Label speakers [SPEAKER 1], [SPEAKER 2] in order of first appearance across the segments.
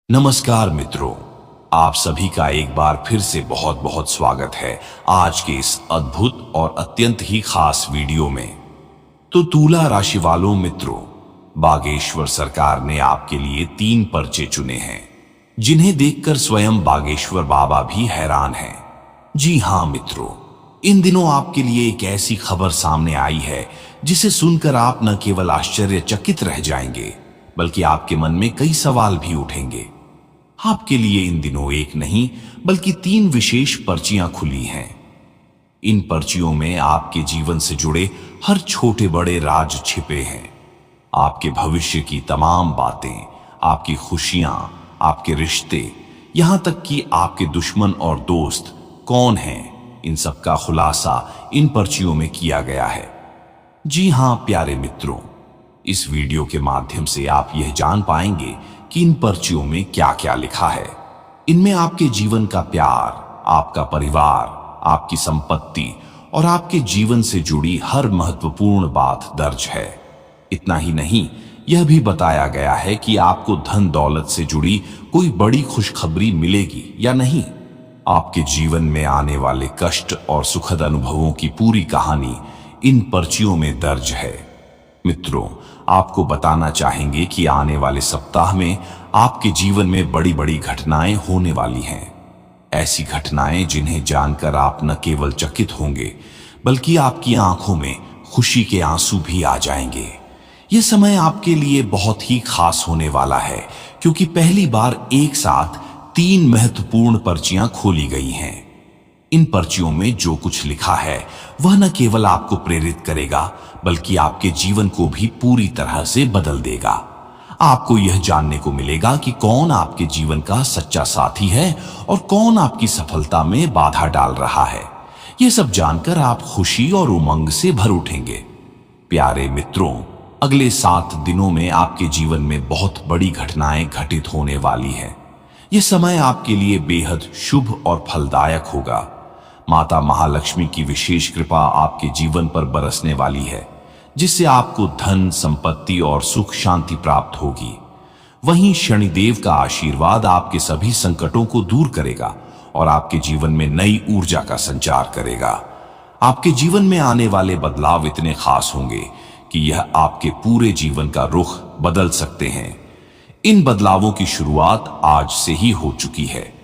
[SPEAKER 1] नमस्कार मित्रों, आप सभी का एक बार फिर से बहुत बहुत स्वागत है आज के इस अद्भुत और अत्यंत ही खास वीडियो में। तो तुला राशि वालों मित्रों, बागेश्वर सरकार ने आपके लिए 3 पर्चे चुने हैं जिन्हें देखकर स्वयं बागेश्वर बाबा भी हैरान हैं। जी हां मित्रों, इन दिनों आपके लिए एक ऐसी खबर सामने आई है जिसे सुनकर आप न केवल आश्चर्यचकित रह जाएंगे बल्कि आपके मन में कई सवाल भी उठेंगे। आपके लिए इन दिनों एक नहीं बल्कि 3 विशेष पर्चियां खुली हैं। इन पर्चियों में आपके जीवन से जुड़े हर छोटे बड़े राज छिपे हैं। आपके भविष्य की तमाम बातें, आपकी खुशियां, आपके रिश्ते, यहां तक कि आपके दुश्मन और दोस्त कौन हैं, इन सब का खुलासा इन पर्चियों में किया गया है। जी हां प्यारे मित्रों, इस वीडियो के माध्यम से आप यह जान पाएंगे कि इन पर्चियों में क्या क्या लिखा है। इनमें आपके जीवन का प्यार, आपका परिवार, आपकी संपत्ति और आपके जीवन से जुड़ी हर महत्वपूर्ण बात दर्ज है। इतना ही नहीं, यह भी बताया गया है कि आपको धन दौलत से जुड़ी कोई बड़ी खुशखबरी मिलेगी या नहीं। आपके जीवन में आने वाले कष्ट और सुखद अनुभवों की पूरी कहानी इन पर्चियों में दर्ज है। मित्रों, आपको बताना चाहेंगे कि आने वाले सप्ताह में आपके जीवन में बड़ी बड़ी घटनाएं होने वाली हैं। ऐसी घटनाएं जिन्हें जानकर आप न केवल चकित होंगे बल्कि आपकी आंखों में खुशी के आंसू भी आ जाएंगे। यह समय आपके लिए बहुत ही खास होने वाला है क्योंकि पहली बार एक साथ 3 महत्वपूर्ण पर्चियां खोली गई हैं। इन पर्चियों में जो कुछ लिखा है वह न केवल आपको प्रेरित करेगा बल्कि आपके जीवन को भी पूरी तरह से बदल देगा। आपको यह जानने को मिलेगा कि कौन आपके जीवन का सच्चा साथी है और कौन आपकी सफलता में बाधा डाल रहा है। यह सब जानकर आप खुशी और उमंग से भर उठेंगे। प्यारे मित्रों, अगले 7 दिनों में आपके जीवन में बहुत बड़ी घटनाएं घटित होने वाली हैं। यह समय आपके लिए बेहद शुभ और फलदायक होगा। माता महालक्ष्मी की विशेष कृपा आपके जीवन पर बरसने वाली है जिससे आपको धन, संपत्ति और सुख शांति प्राप्त होगी। वहीं शनिदेव का आशीर्वाद आपके सभी संकटों को दूर करेगा और आपके जीवन में नई ऊर्जा का संचार करेगा। आपके जीवन में आने वाले बदलाव इतने खास होंगे कि यह आपके पूरे जीवन का रुख बदल सकते हैं। इन बदलावों की शुरुआत आज से ही हो चुकी है।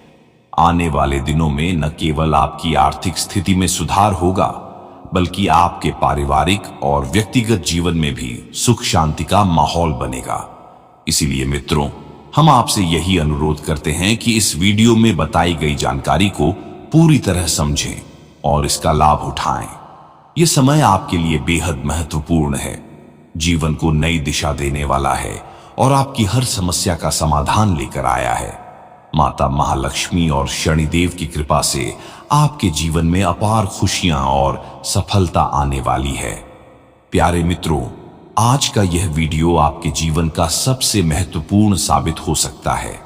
[SPEAKER 1] आने वाले दिनों में न केवल आपकी आर्थिक स्थिति में सुधार होगा बल्कि आपके पारिवारिक और व्यक्तिगत जीवन में भी सुख शांति का माहौल बनेगा। इसीलिए मित्रों, हम आपसे यही अनुरोध करते हैं कि इस वीडियो में बताई गई जानकारी को पूरी तरह समझें और इसका लाभ उठाएं। यह समय आपके लिए बेहद महत्वपूर्ण है, जीवन को नई दिशा देने वाला है और आपकी हर समस्या का समाधान लेकर आया है। माता महालक्ष्मी और शनिदेव की कृपा से आपके जीवन में अपार खुशियां और सफलता आने वाली है। प्यारे मित्रों, आज का यह वीडियो आपके जीवन का सबसे महत्वपूर्ण साबित हो सकता है।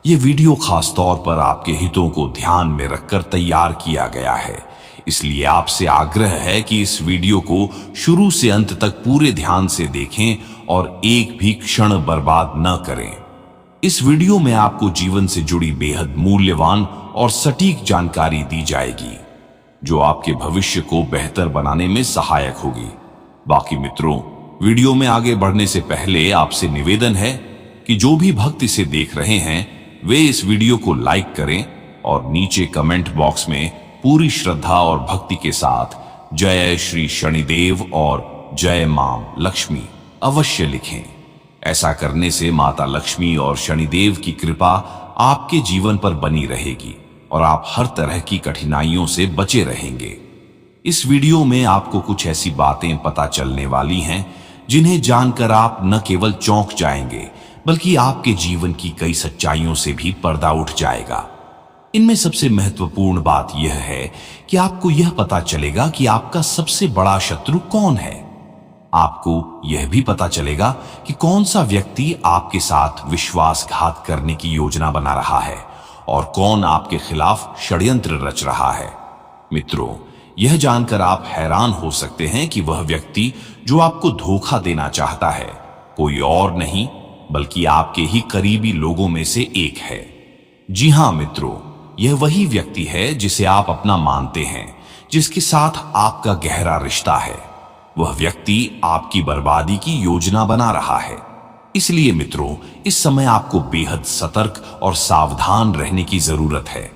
[SPEAKER 1] यह वीडियो खास तौर पर आपके हितों को ध्यान में रखकर तैयार किया गया है, इसलिए आपसे आग्रह है कि इस वीडियो को शुरू से अंत तक पूरे ध्यान से देखें और एक भी क्षण बर्बाद न करें। इस वीडियो में आपको जीवन से जुड़ी बेहद मूल्यवान और सटीक जानकारी दी जाएगी जो आपके भविष्य को बेहतर बनाने में सहायक होगी। बाकी मित्रों, वीडियो में आगे बढ़ने से पहले आपसे निवेदन है कि जो भी भक्त इसे देख रहे हैं वे इस वीडियो को लाइक करें और नीचे कमेंट बॉक्स में पूरी श्रद्धा और भक्ति के साथ जय श्री शनिदेव और जय मां लक्ष्मी अवश्य लिखें। ऐसा करने से माता लक्ष्मी और शनिदेव की कृपा आपके जीवन पर बनी रहेगी और आप हर तरह की कठिनाइयों से बचे रहेंगे। इस वीडियो में आपको कुछ ऐसी बातें पता चलने वाली हैं जिन्हें जानकर आप न केवल चौंक जाएंगे बल्कि आपके जीवन की कई सच्चाइयों से भी पर्दा उठ जाएगा। इनमें सबसे महत्वपूर्ण बात यह है कि आपको यह पता चलेगा कि आपका सबसे बड़ा शत्रु कौन है। आपको यह भी पता चलेगा कि कौन सा व्यक्ति आपके साथ विश्वासघात करने की योजना बना रहा है और कौन आपके खिलाफ षड्यंत्र रच रहा है। मित्रों, यह जानकर आप हैरान हो सकते हैं कि वह व्यक्ति जो आपको धोखा देना चाहता है कोई और नहीं बल्कि आपके ही करीबी लोगों में से एक है। जी हां मित्रों, यह वही व्यक्ति है जिसे आप अपना मानते हैं, जिसके साथ आपका गहरा रिश्ता है। वह व्यक्ति आपकी बर्बादी की योजना बना रहा है। इसलिए मित्रों, इस समय आपको बेहद सतर्क और सावधान रहने की जरूरत है।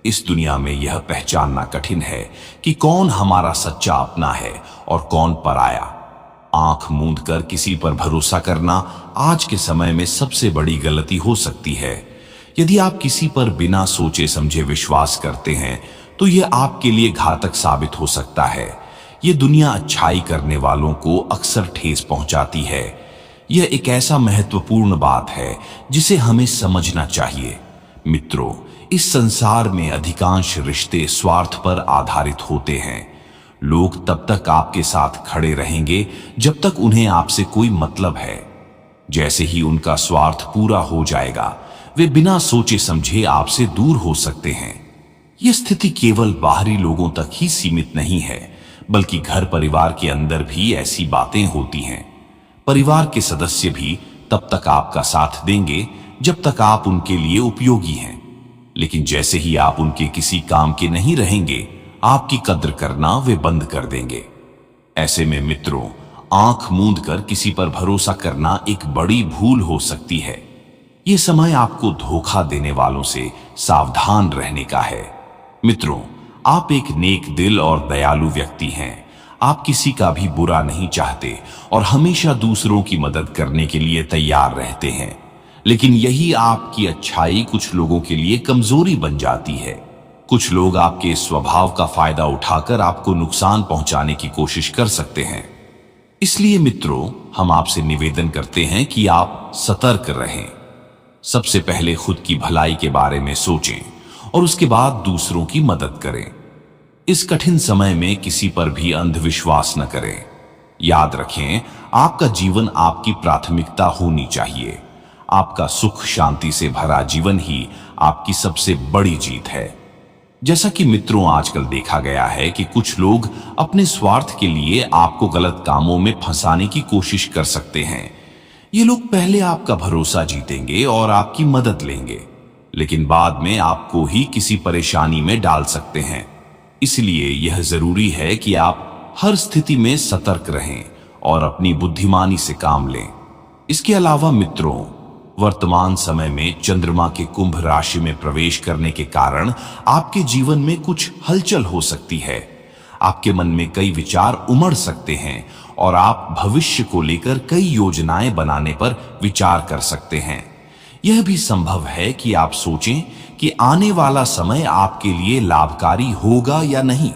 [SPEAKER 1] इस दुनिया में यह पहचानना कठिन है कि कौन हमारा सच्चा अपना है और कौन पराया। आंख मूंद कर किसी पर भरोसा करना आज के समय में सबसे बड़ी गलती हो सकती है। यदि आप किसी पर बिना सोचे समझे विश्वास करते हैं तो यह आपके लिए घातक साबित हो सकता है। यह दुनिया अच्छाई करने वालों को अक्सर ठेस पहुंचाती है। यह एक ऐसा महत्वपूर्ण बात है जिसे हमें समझना चाहिए। मित्रों, इस संसार में अधिकांश रिश्ते स्वार्थ पर आधारित होते हैं। लोग तब तक आपके साथ खड़े रहेंगे जब तक उन्हें आपसे कोई मतलब है। जैसे ही उनका स्वार्थ पूरा हो जाएगा, वे बिना सोचे समझे आपसे दूर हो सकते हैं। यह स्थिति केवल बाहरी लोगों तक ही सीमित नहीं है, बल्कि घर परिवार के अंदर भी ऐसी बातें होती हैं। परिवार के सदस्य भी तब तक आपका साथ देंगे जब तक आप उनके लिए उपयोगी हैं, लेकिन जैसे ही आप उनके किसी काम के नहीं रहेंगे, आपकी कद्र करना वे बंद कर देंगे। ऐसे में मित्रों, आंख मूंद कर किसी पर भरोसा करना एक बड़ी भूल हो सकती है। यह समय आपको धोखा देने वालों से सावधान रहने का है। मित्रों, आप एक नेक दिल और दयालु व्यक्ति हैं। आप किसी का भी बुरा नहीं चाहते और हमेशा दूसरों की मदद करने के लिए तैयार रहते हैं। लेकिन यही आपकी अच्छाई कुछ लोगों के लिए कमजोरी बन जाती है। कुछ लोग आपके स्वभाव का फायदा उठाकर आपको नुकसान पहुंचाने की कोशिश कर सकते हैं। इसलिए मित्रों, हम आपसे निवेदन करते हैं कि आप सतर्क रहें। सबसे पहले खुद की भलाई के बारे में सोचें और उसके बाद दूसरों की मदद करें। इस कठिन समय में किसी पर भी अंधविश्वास न करें। याद रखें, आपका जीवन आपकी प्राथमिकता होनी चाहिए। आपका सुख शांति से भरा जीवन ही आपकी सबसे बड़ी जीत है। जैसा कि मित्रों, आजकल देखा गया है कि कुछ लोग अपने स्वार्थ के लिए आपको गलत कामों में फंसाने की कोशिश कर सकते हैं। ये लोग पहले आपका भरोसा जीतेंगे और आपकी मदद लेंगे, लेकिन बाद में आपको ही किसी परेशानी में डाल सकते हैं। इसलिए यह जरूरी है कि आप हर स्थिति में सतर्क रहें और अपनी बुद्धिमानी से काम लें। इसके अलावा मित्रों, वर्तमान समय में चंद्रमा के कुंभ राशि में प्रवेश करने के कारण आपके जीवन में कुछ हलचल हो सकती है। आपके मन में कई विचार उमड़ सकते हैं और आप भविष्य को लेकर कई योजनाएं बनाने पर विचार कर सकते हैं। यह भी संभव है कि आप सोचें कि आने वाला समय आपके लिए लाभकारी होगा या नहीं।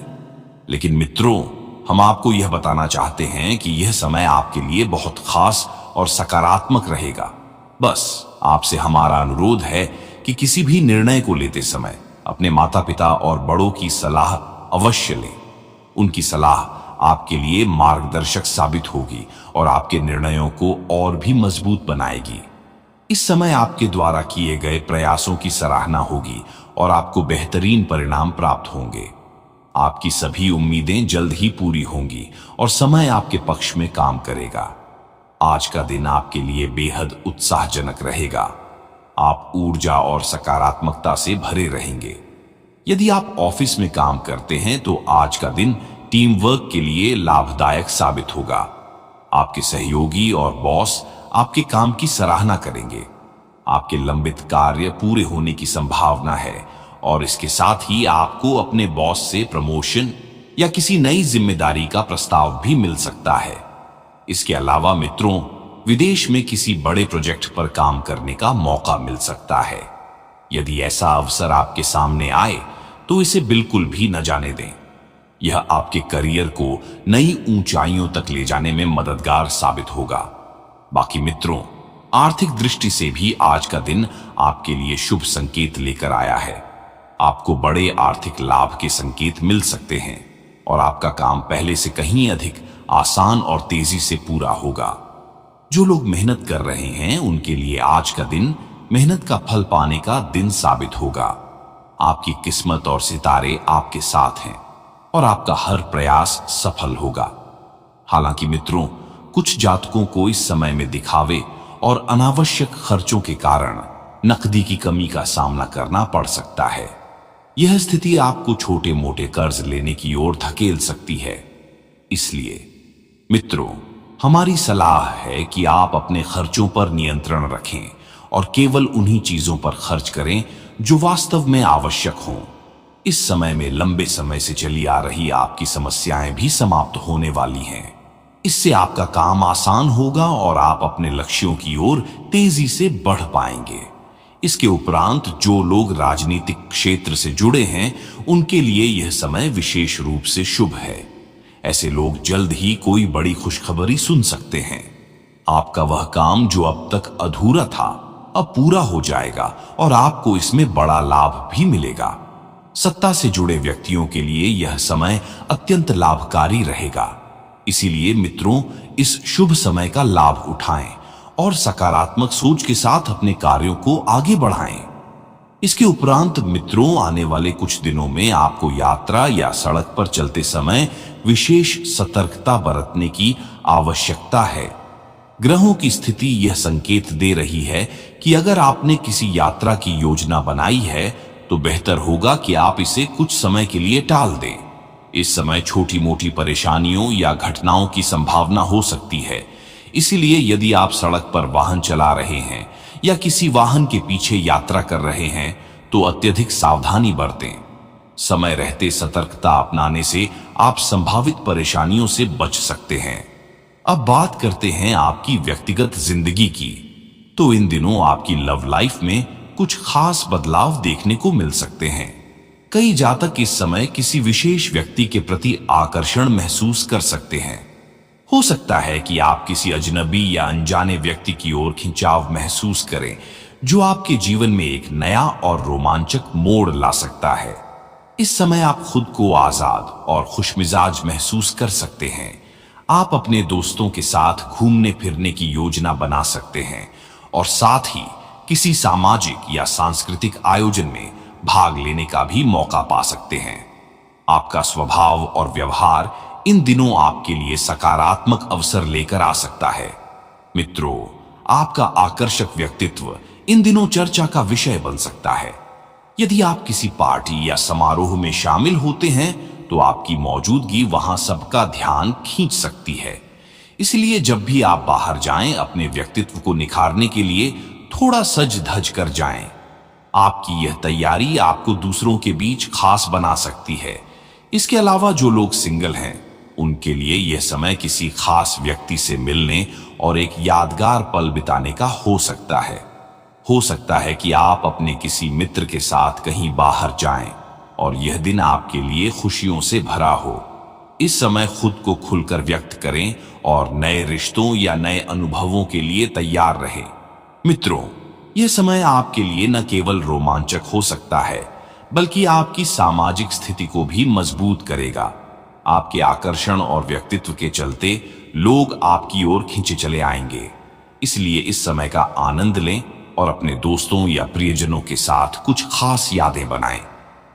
[SPEAKER 1] लेकिन मित्रों, हम आपको यह बताना चाहते हैं कि यह समय आपके लिए बहुत खास और सकारात्मक रहेगा। बस आपसे हमारा अनुरोध है कि किसी भी निर्णय को लेते समय अपने माता पिता और बड़ों की सलाह अवश्य लें। उनकी सलाह आपके लिए मार्गदर्शक साबित होगी और आपके निर्णयों को और भी मजबूत बनाएगी। इस समय आपके द्वारा किए गए प्रयासों की सराहना होगी और आपको बेहतरीन परिणाम प्राप्त होंगे। आपकी सभी उम्मीदें जल्द ही पूरी होंगी और समय आपके पक्ष में काम करेगा। आज का दिन आपके लिए बेहद उत्साहजनक रहेगा। आप ऊर्जा और सकारात्मकता से भरे रहेंगे। यदि आप ऑफिस में काम करते हैं तो आज का दिन टीम वर्क के लिए लाभदायक साबित होगा। आपके सहयोगी और बॉस आपके काम की सराहना करेंगे। आपके लंबित कार्य पूरे होने की संभावना है और इसके साथ ही आपको अपने बॉस से प्रमोशन या किसी नई जिम्मेदारी का प्रस्ताव भी मिल सकता है। इसके अलावा मित्रों, विदेश में किसी बड़े प्रोजेक्ट पर काम करने का मौका मिल सकता है। यदि ऐसा अवसर आपके सामने आए तो इसे बिल्कुल भी न जाने दें। यह आपके करियर को नई ऊंचाइयों तक ले जाने में मददगार साबित होगा। बाकी मित्रों, आर्थिक दृष्टि से भी आज का दिन आपके लिए शुभ संकेत लेकर आया है। आपको बड़े आर्थिक लाभ के संकेत मिल सकते हैं और आपका काम पहले से कहीं अधिक आसान और तेजी से पूरा होगा। जो लोग मेहनत कर रहे हैं उनके लिए आज का दिन मेहनत का फल पाने का दिन साबित होगा। आपकी किस्मत और सितारे आपके साथ हैं और आपका हर प्रयास सफल होगा। हालांकि मित्रों, कुछ जातकों को इस समय में दिखावे और अनावश्यक खर्चों के कारण नकदी की कमी का सामना करना पड़ सकता है। यह स्थिति आपको छोटे मोटे कर्ज लेने की ओर धकेल सकती है। इसलिए मित्रों, हमारी सलाह है कि आप अपने खर्चों पर नियंत्रण रखें और केवल उन्हीं चीजों पर खर्च करें जो वास्तव में आवश्यक हों। इस समय में लंबे समय से चली आ रही आपकी समस्याएं भी समाप्त होने वाली हैं। इससे आपका काम आसान होगा और आप अपने लक्ष्यों की ओर तेजी से बढ़ पाएंगे। इसके उपरांत जो लोग राजनीतिक क्षेत्र से जुड़े हैं, उनके लिए यह समय विशेष रूप से शुभ है। ऐसे लोग जल्द ही कोई बड़ी खुशखबरी सुन सकते हैं। आपका वह काम जो अब तक अधूरा था, अब पूरा हो जाएगा और आपको इसमें बड़ा लाभ भी मिलेगा। सत्ता से जुड़े व्यक्तियों के लिए यह समय अत्यंत लाभकारी रहेगा। इसीलिए मित्रों, इस शुभ समय का लाभ उठाएं और सकारात्मक सोच के साथ अपने कार्यों को आगे बढ़ाएं। इसके उपरांत मित्रों, आने वाले कुछ दिनों में आपको यात्रा या सड़क पर चलते समय विशेष सतर्कता बरतने की आवश्यकता है। ग्रहों की स्थिति यह संकेत दे रही है कि अगर आपने किसी यात्रा की योजना बनाई है तो बेहतर होगा कि आप इसे कुछ समय के लिए टाल दें। इस समय छोटी मोटी परेशानियों या घटनाओं की संभावना हो सकती है। इसीलिए यदि आप सड़क पर वाहन चला रहे हैं या किसी वाहन के पीछे यात्रा कर रहे हैं तो अत्यधिक सावधानी बरतें। समय रहते सतर्कता अपनाने से आप संभावित परेशानियों से बच सकते हैं। अब बात करते हैं आपकी व्यक्तिगत जिंदगी की। तो इन दिनों आपकी लव लाइफ में कुछ खास बदलाव देखने को मिल सकते हैं। कई जातक इस समय किसी विशेष व्यक्ति के प्रति आकर्षण महसूस कर सकते हैं। हो सकता है कि आप किसी अजनबी या अनजाने व्यक्ति की ओर खिंचाव महसूस करें, जो आपके जीवन में एक नया और रोमांचक मोड़ ला सकता है। इस समय आप खुद को आजाद और खुशमिजाज महसूस कर सकते हैं। आप अपने दोस्तों के साथ घूमने फिरने की योजना बना सकते हैं और साथ ही किसी सामाजिक या सांस्कृतिक आयोजन में भाग लेने का भी मौका पा सकते हैं। आपका स्वभाव और व्यवहार इन दिनों आपके लिए सकारात्मक अवसर लेकर आ सकता है। मित्रों, आपका आकर्षक व्यक्तित्व इन दिनों चर्चा का विषय बन सकता है। यदि आप किसी पार्टी या समारोह में शामिल होते हैं तो आपकी मौजूदगी वहां सबका ध्यान खींच सकती है। इसलिए जब भी आप बाहर जाएं, अपने व्यक्तित्व को निखारने के लिए थोड़ा सज धज कर जाएं। आपकी यह तैयारी आपको दूसरों के बीच खास बना सकती है। इसके अलावा जो लोग सिंगल हैं, उनके लिए यह समय किसी खास व्यक्ति से मिलने और एक यादगार पल बिताने का हो सकता है। हो सकता है कि आप अपने किसी मित्र के साथ कहीं बाहर जाएं और यह दिन आपके लिए खुशियों से भरा हो। इस समय खुद को खुलकर व्यक्त करें और नए रिश्तों या नए अनुभवों के लिए तैयार रहें। मित्रों, यह समय आपके लिए न केवल रोमांचक हो सकता है, बल्कि आपकी सामाजिक स्थिति को भी मजबूत करेगा। आपके आकर्षण और व्यक्तित्व के चलते लोग आपकी ओर खींचे चले आएंगे। इसलिए इस समय का आनंद लें और अपने दोस्तों या प्रियजनों के साथ कुछ खास यादें बनाएं।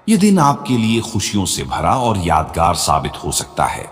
[SPEAKER 1] यह दिन आपके लिए खुशियों से भरा और यादगार साबित हो सकता है।